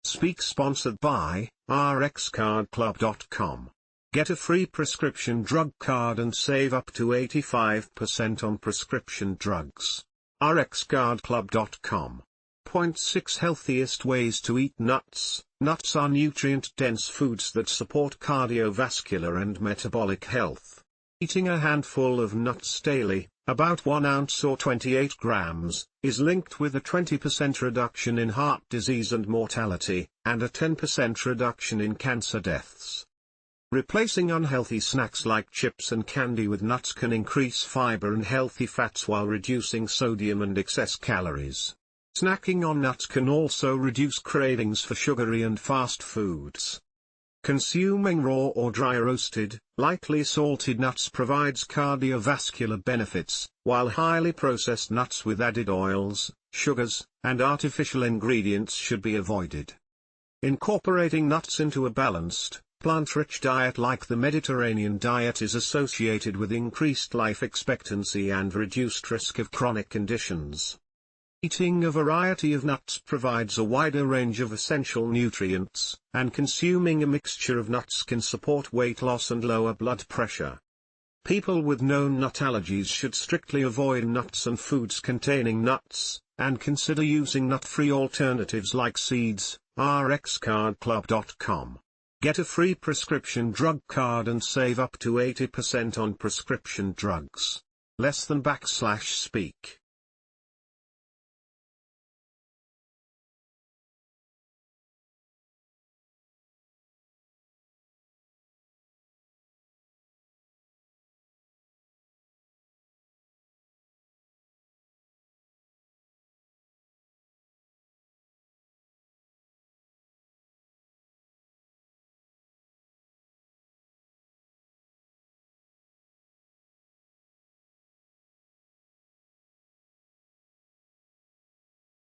Speak sponsored by rxcardclub.com. Get a free prescription drug card and save up to 85% on prescription drugs. rxcardclub.com. Point 6 Healthiest ways to eat nuts. Nuts are nutrient-dense foods that support cardiovascular and metabolic health. Eating a handful of nuts daily, about 1 ounce or 28 grams, is linked with a 20% reduction in heart disease and mortality, and a 10% reduction in cancer deaths. Replacing unhealthy snacks like chips and candy with nuts can increase fiber and healthy fats while reducing sodium and excess calories. Snacking on nuts can also reduce cravings for sugary and fast foods. Consuming raw or dry roasted, lightly salted nuts provides cardiovascular benefits, while highly processed nuts with added oils, sugars, and artificial ingredients should be avoided. Incorporating nuts into a balanced, plant-rich diet like the Mediterranean diet is associated with increased life expectancy and reduced risk of chronic conditions. Eating a variety of nuts provides a wider range of essential nutrients, and consuming a mixture of nuts can support weight loss and lower blood pressure. People with known nut allergies should strictly avoid nuts and foods containing nuts, and consider using nut-free alternatives like seeds. rxcardclub.com. Get a free prescription drug card and save up to 80% on prescription drugs. /speak